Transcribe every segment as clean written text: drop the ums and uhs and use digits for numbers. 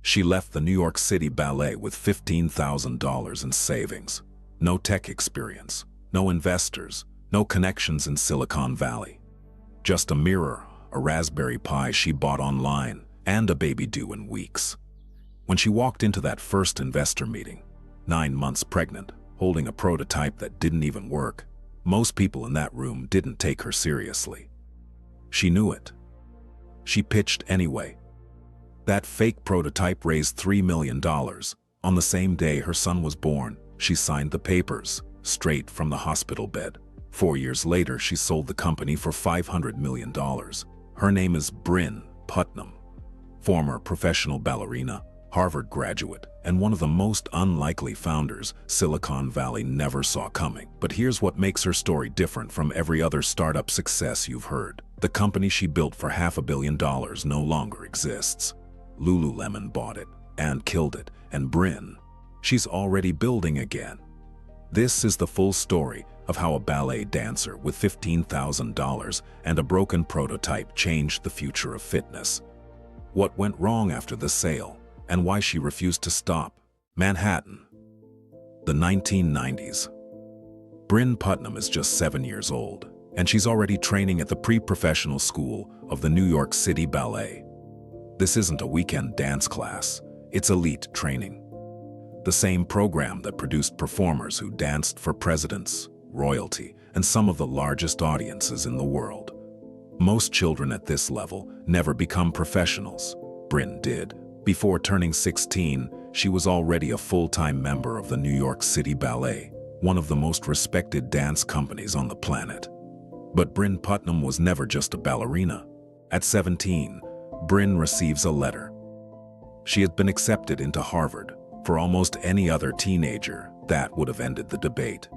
She left the New York City Ballet with $15,000 in savings. No tech experience, no investors, no connections in Silicon Valley. Just a mirror, a Raspberry Pi she bought online, and a baby due in weeks. When she walked into that first investor meeting, 9 months pregnant, holding a prototype that didn't even work, most people in that room didn't take her seriously. She knew it. She pitched anyway. That fake prototype raised $3 million. On the same day her son was born, she signed the papers, straight from the hospital bed. 4 years later, she sold the company for $500 million. Her name is Brynn Putnam, former professional ballerina, Harvard graduate, and one of the most unlikely founders Silicon Valley never saw coming. But here's what makes her story different from every other startup success you've heard. The company she built for $500 million no longer exists. Lululemon bought it and killed it, and Brynn, she's already building again. This is the full story of how a ballet dancer with $15,000 and a broken prototype changed the future of fitness. What went wrong after the sale, and why she refused to stop. Manhattan. The 1990s. Brynn Putnam is just 7 years old, and she's already training at the pre-professional school of the New York City Ballet. This isn't a weekend dance class, it's elite training. The same program that produced performers who danced for presidents, royalty, and some of the largest audiences in the world. Most children at this level never become professionals. Brynn did. Before turning 16, she was already a full-time member of the New York City Ballet, one of the most respected dance companies on the planet. But Brynn Putnam was never just a ballerina. At 17, Brynn receives a letter. She had been accepted into Harvard. For almost any other teenager, that would have ended the debate.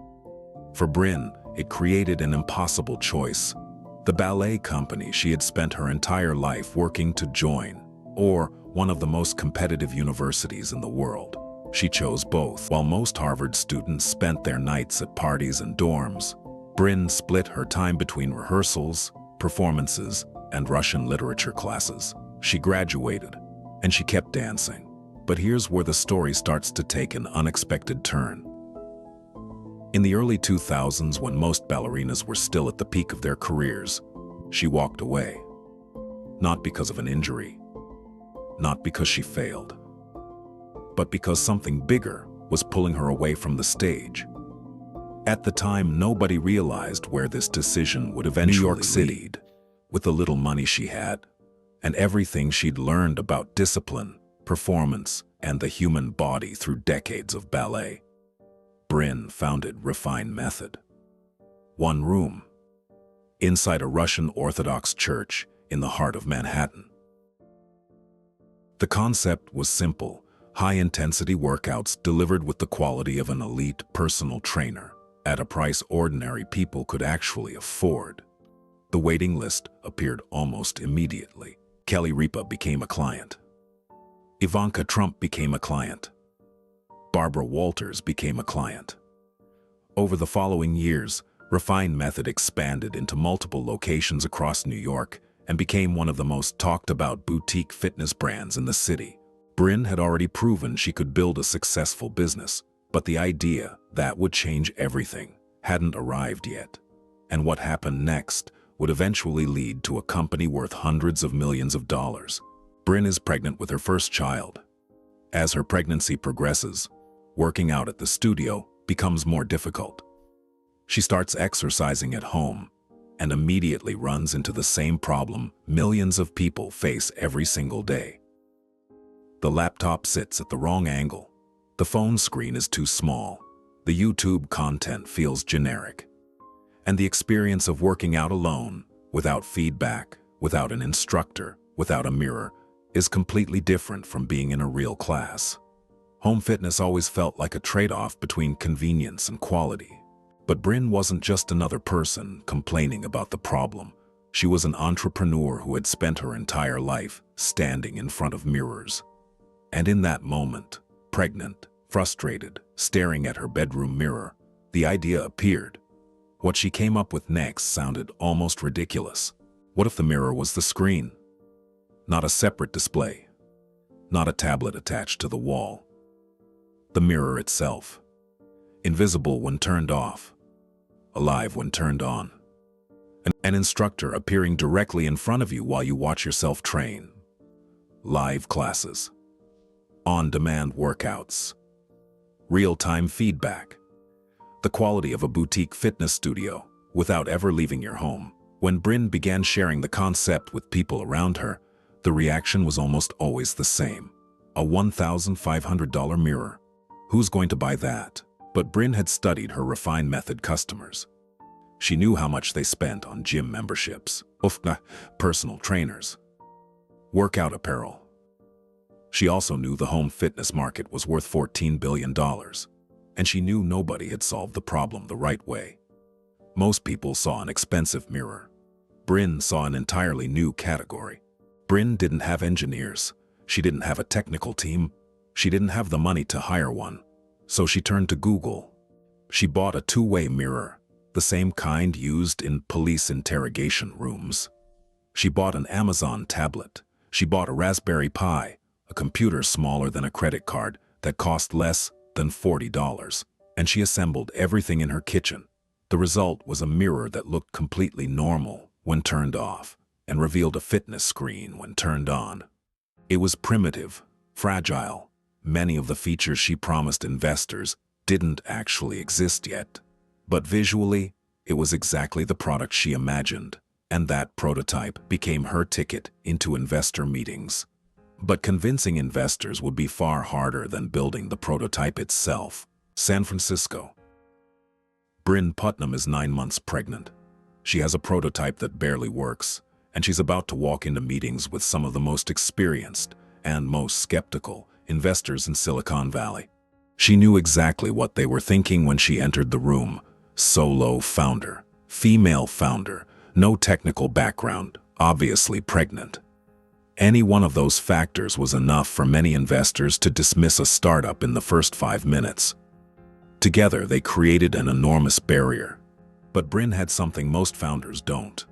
For Brynn, it created an impossible choice. The ballet company she had spent her entire life working to join, or one of the most competitive universities in the world. She chose both. While most Harvard students spent their nights at parties and dorms, Brynn split her time between rehearsals, performances, and Russian literature classes. She graduated, and she kept dancing. But here's where the story starts to take an unexpected turn. In the early 2000s, when most ballerinas were still at the peak of their careers, she walked away. Not because of an injury, not because she failed, but because something bigger was pulling her away from the stage. At the time, nobody realized where this decision would eventually New York City lead. With the little money she had, and everything she'd learned about discipline, performance, and the human body through decades of ballet, Brynn founded Refined Method. One room, inside a Russian Orthodox church in the heart of Manhattan. The concept was simple: high-intensity workouts delivered with the quality of an elite personal trainer, at a price ordinary people could actually afford. The waiting list appeared almost immediately. Kelly Ripa became a client. Ivanka Trump became a client. Barbara Walters became a client. Over the following years, Refined Method expanded into multiple locations across New York and became one of the most talked-about boutique fitness brands in the city. Brynn had already proven she could build a successful business, but the idea that would change everything hadn't arrived yet. And what happened next would eventually lead to a company worth hundreds of millions of dollars. Brynn is pregnant with her first child. As her pregnancy progresses, working out at the studio becomes more difficult. She starts exercising at home and immediately runs into the same problem millions of people face every single day. The laptop sits at the wrong angle. The phone screen is too small. The YouTube content feels generic. And the experience of working out alone, without feedback, without an instructor, without a mirror, is completely different from being in a real class. Home fitness always felt like a trade-off between convenience and quality. But Brynn wasn't just another person complaining about the problem. She was an entrepreneur who had spent her entire life standing in front of mirrors. And in that moment, pregnant, frustrated, staring at her bedroom mirror, the idea appeared. What she came up with next sounded almost ridiculous. What if the mirror was the screen? Not a separate display, not a tablet attached to the wall. The mirror itself, invisible when turned off, alive when turned on. An instructor appearing directly in front of you while you watch yourself train. Live classes, on-demand workouts, real-time feedback. The quality of a boutique fitness studio without ever leaving your home. When Brynn began sharing the concept with people around her, the reaction was almost always the same. A $1,500 mirror. Who's going to buy that? But Brynn had studied her refined method customers. She knew how much they spent on gym memberships, personal trainers, workout apparel. She also knew the home fitness market was worth $14 billion, and she knew nobody had solved the problem the right way. Most people saw an expensive mirror. Brynn saw an entirely new category. Brynn didn't have engineers. She didn't have a technical team. She didn't have the money to hire one. So she turned to Google. She bought a two-way mirror, the same kind used in police interrogation rooms. She bought an Amazon tablet. She bought a Raspberry Pi, a computer smaller than a credit card that cost less than $40, and she assembled everything in her kitchen. The result was a mirror that looked completely normal when turned off and revealed a fitness screen when turned on. It was primitive, fragile. Many of the features she promised investors didn't actually exist yet. But visually, it was exactly the product she imagined, and that prototype became her ticket into investor meetings. But convincing investors would be far harder than building the prototype itself. San Francisco. Brynn Putnam is 9 months pregnant. She has a prototype that barely works, and she's about to walk into meetings with some of the most experienced and most skeptical investors in Silicon Valley. She knew exactly what they were thinking when she entered the room. Solo founder, female founder, no technical background, obviously pregnant. Any one of those factors was enough for many investors to dismiss a startup in the first 5 minutes. Together, they created an enormous barrier. But Brynn had something most founders don't.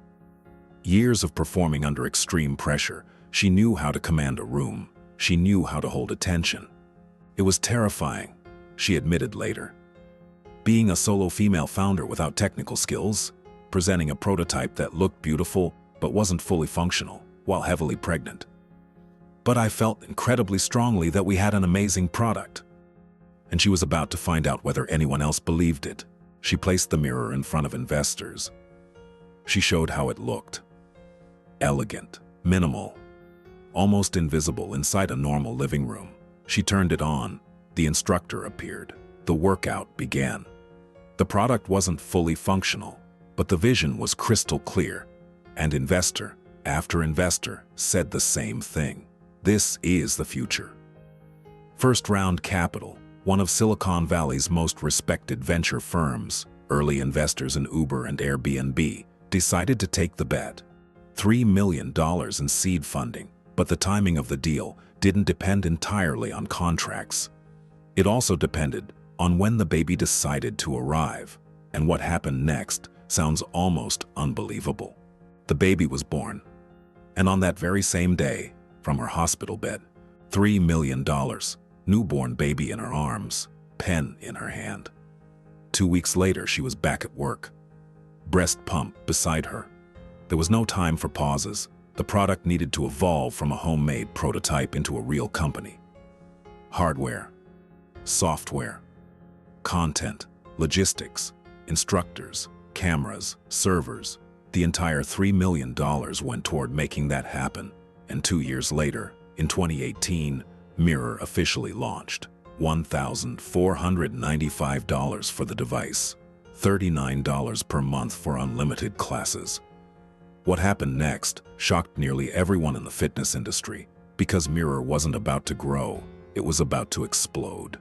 Years of performing under extreme pressure, she knew how to command a room. She knew how to hold attention. It was terrifying, she admitted later. Being a solo female founder without technical skills, presenting a prototype that looked beautiful but wasn't fully functional while heavily pregnant. But I felt incredibly strongly that we had an amazing product. And she was about to find out whether anyone else believed it. She placed the mirror in front of investors. She showed how it looked. Elegant, minimal, almost invisible inside a normal living room. She turned it on. The instructor appeared. The workout began. The product wasn't fully functional, but the vision was crystal clear. And investor after investor said the same thing. This is the future. First round capital, one of Silicon Valley's most respected venture firms, early investors in Uber and Airbnb, decided to take the bet. $3 million in seed funding, but the timing of the deal didn't depend entirely on contracts. It also depended on when the baby decided to arrive, and what happened next sounds almost unbelievable. The baby was born, and on that very same day, from her hospital bed, $3 million, newborn baby in her arms, pen in her hand. 2 weeks later, she was back at work, breast pump beside her. There was no time for pauses. The product needed to evolve from a homemade prototype into a real company. Hardware, software, content, logistics, instructors, cameras, servers. The entire $3 million went toward making that happen. And 2 years later, in 2018, Mirror officially launched. $1,495 for the device, $39 per month for unlimited classes. What happened next shocked nearly everyone in the fitness industry, because Mirror wasn't about to grow, it was about to explode.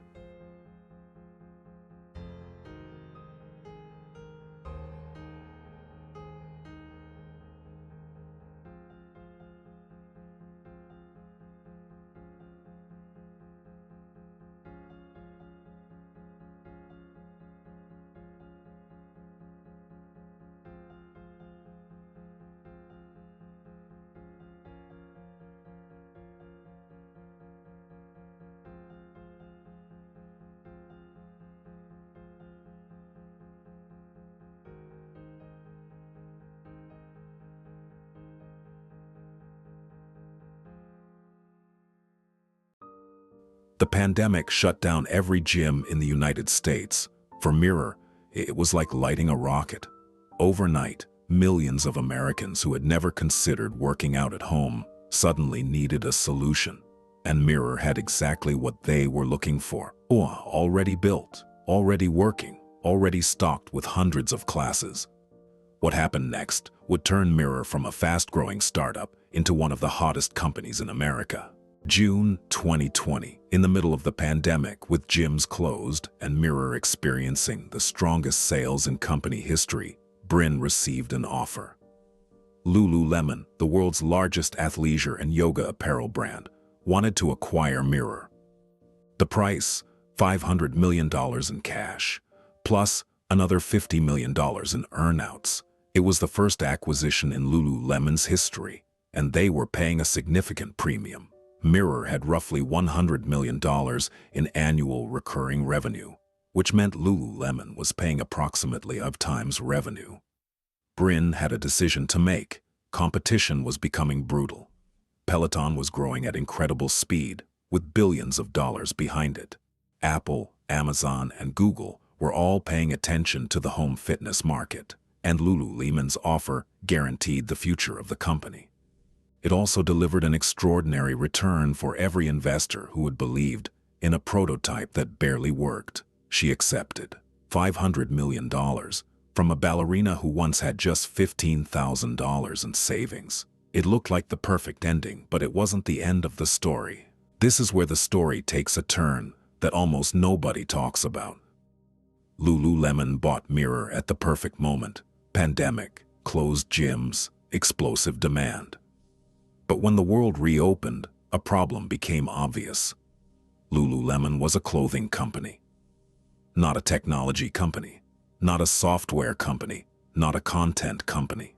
The pandemic shut down every gym in the United States. For Mirror, it was like lighting a rocket. Overnight, millions of Americans who had never considered working out at home suddenly needed a solution. And Mirror had exactly what they were looking for. Already built, already working, already stocked with hundreds of classes. What happened next would turn Mirror from a fast-growing startup into one of the hottest companies in America. June 2020, in the middle of the pandemic, with gyms closed and Mirror experiencing the strongest sales in company history, Brynn received an offer. Lululemon, the world's largest athleisure and yoga apparel brand, wanted to acquire Mirror. The price, $500 million in cash, plus another $50 million in earnouts. It was the first acquisition in Lululemon's history, and they were paying a significant premium. Mirror had roughly $100 million in annual recurring revenue, which meant Lululemon was paying approximately 5x revenue. Brynn had a decision to make. Competition was becoming brutal. Peloton was growing at incredible speed, with billions of dollars behind it. Apple, Amazon, and Google were all paying attention to the home fitness market, and Lululemon's offer guaranteed the future of the company. It also delivered an extraordinary return for every investor who had believed in a prototype that barely worked. She accepted $500 million from a ballerina who once had just $15,000 in savings. It looked like the perfect ending, but it wasn't the end of the story. This is where the story takes a turn that almost nobody talks about. Lululemon bought Mirror at the perfect moment. Pandemic, closed gyms, explosive demand. But when the world reopened, a problem became obvious. Lululemon was a clothing company, not a technology company, not a software company, not a content company.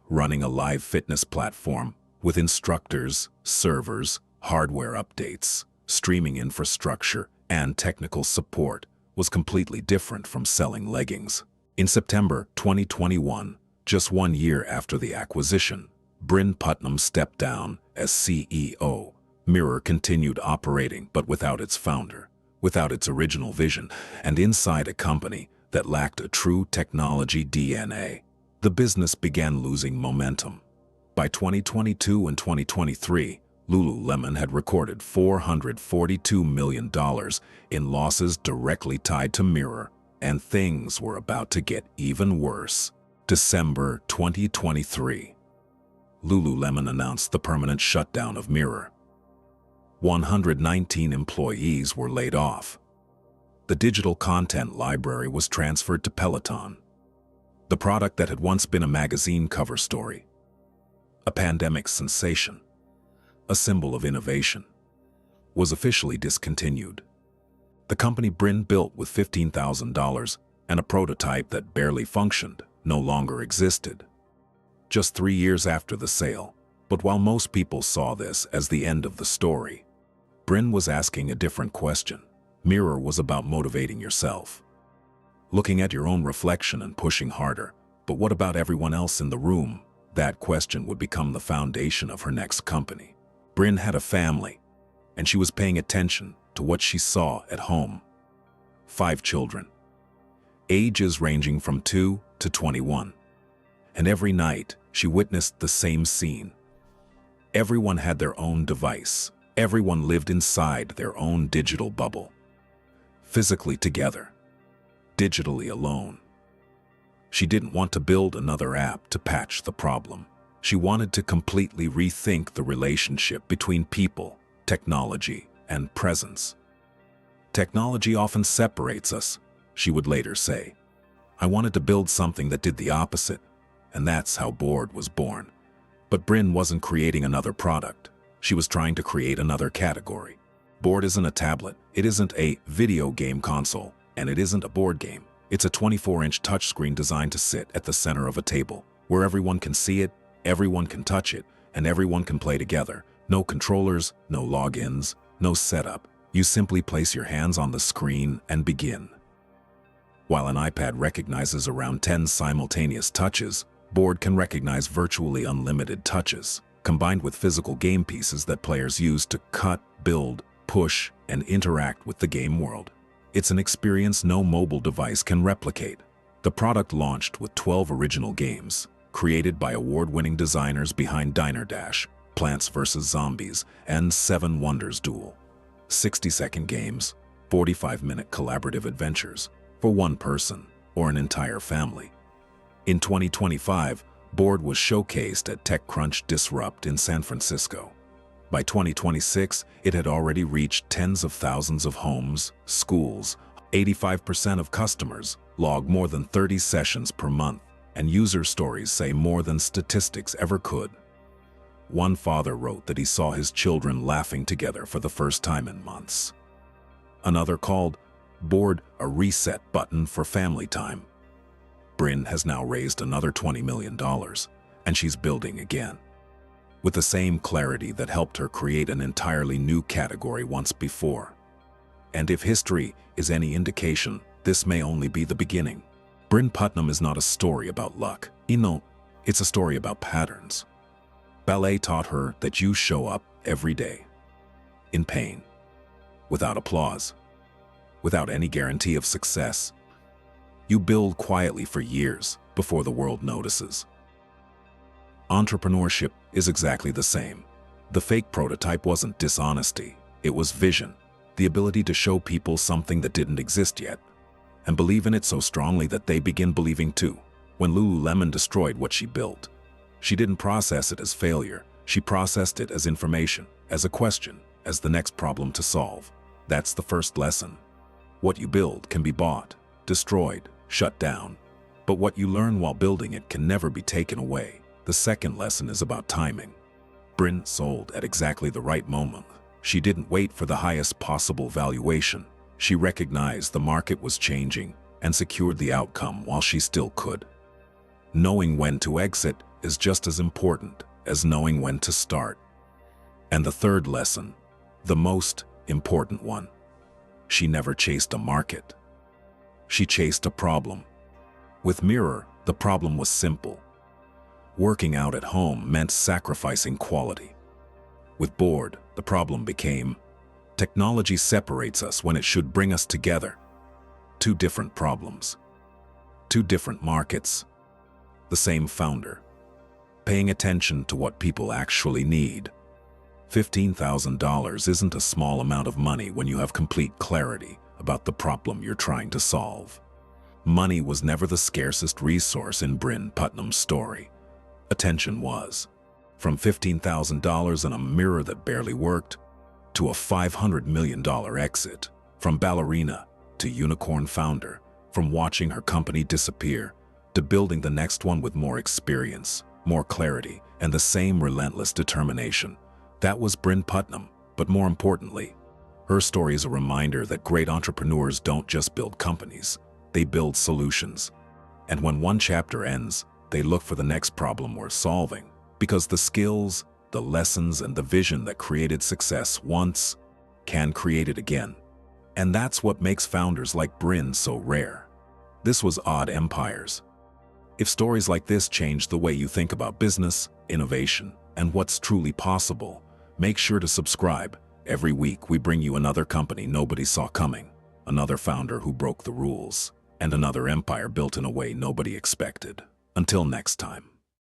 Running a live fitness platform with instructors, servers, hardware updates, streaming infrastructure, and technical support was completely different from selling leggings. In September 2021, just 1 year after the acquisition, Brynn Putnam stepped down as CEO. Mirror continued operating, but without its founder, without its original vision, and inside a company that lacked a true technology DNA. The business began losing momentum. By 2022 and 2023, Lululemon had recorded $442 million in losses directly tied to Mirror, and things were about to get even worse. December 2023. Lululemon announced the permanent shutdown of Mirror. 119 employees were laid off. The digital content library was transferred to Peloton. The product that had once been a magazine cover story, a pandemic sensation, a symbol of innovation, was officially discontinued. The company Brynn built with $15,000 and a prototype that barely functioned no longer existed. Just 3 years after the sale, but while most people saw this as the end of the story, Brynn was asking a different question. Mirror was about motivating yourself, looking at your own reflection and pushing harder. But what about everyone else in the room? That question would become the foundation of her next company. Brynn had a family, and she was paying attention to what she saw at home. 5 children, ages ranging from 2 to 21. And every night, she witnessed the same scene. Everyone had their own device. Everyone lived inside their own digital bubble. Physically together, digitally alone. She didn't want to build another app to patch the problem. She wanted to completely rethink the relationship between people, technology, and presence. Technology often separates us, she would later say. I wanted to build something that did the opposite, and that's how Board was born. But Brynn wasn't creating another product. She was trying to create another category. Board isn't a tablet, it isn't a video game console, and it isn't a board game. It's a 24-inch touchscreen designed to sit at the center of a table, where everyone can see it, everyone can touch it, and everyone can play together. No controllers, no logins, no setup. You simply place your hands on the screen and begin. While an iPad recognizes around 10 simultaneous touches, Board can recognize virtually unlimited touches, combined with physical game pieces that players use to cut, build, push, and interact with the game world. It's an experience no mobile device can replicate. The product launched with 12 original games, created by award-winning designers behind Diner Dash, Plants vs. Zombies, and 7 Wonders Duel. 60-second games, 45-minute collaborative adventures for one person or an entire family. In 2025, Board was showcased at TechCrunch Disrupt in San Francisco. By 2026, it had already reached tens of thousands of homes, schools. 85% of customers log more than 30 sessions per month, and user stories say more than statistics ever could. One father wrote that he saw his children laughing together for the first time in months. Another called Board a reset button for family time. Brynn has now raised another $20 million, and she's building again, with the same clarity that helped her create an entirely new category once before. And if history is any indication, this may only be the beginning. Brynn Putnam is not a story about luck. It's a story about patterns. Ballet taught her that you show up every day, in pain, without applause, without any guarantee of success. You build quietly for years before the world notices. Entrepreneurship is exactly the same. The fake prototype wasn't dishonesty, it was vision, the ability to show people something that didn't exist yet, and believe in it so strongly that they begin believing too. When Lululemon destroyed what she built, she didn't process it as failure, she processed it as information, as a question, as the next problem to solve. That's the first lesson. What you build can be bought, destroyed, shut down, but what you learn while building it can never be taken away. The second lesson is about timing. Brynn sold at exactly the right moment. She didn't wait for the highest possible valuation. She recognized the market was changing and secured the outcome while she still could. Knowing when to exit is just as important as knowing when to start. And the third lesson, the most important one, she never chased a market. She chased a problem. With Mirror, the problem was simple. Working out at home meant sacrificing quality. With Board, the problem became, technology separates us when it should bring us together. Two different problems. Two different markets. The same founder. Paying attention to what people actually need. $15,000 isn't a small amount of money when you have complete clarity about the problem you're trying to solve. Money was never the scarcest resource in Brynn Putnam's story. Attention was. From $15,000 and a mirror that barely worked, to a $500 million exit. From ballerina to unicorn founder. From watching her company disappear to building the next one with more experience, more clarity, and the same relentless determination. That was Brynn Putnam, but more importantly, her story is a reminder that great entrepreneurs don't just build companies, they build solutions. And when one chapter ends, they look for the next problem worth solving, because the skills, the lessons, and the vision that created success once can create it again. And that's what makes founders like Brynn so rare. This was Odd Empires. If stories like this change the way you think about business, innovation, and what's truly possible, make sure to subscribe. Every week we bring you another company nobody saw coming, another founder who broke the rules, and another empire built in a way nobody expected. Until next time.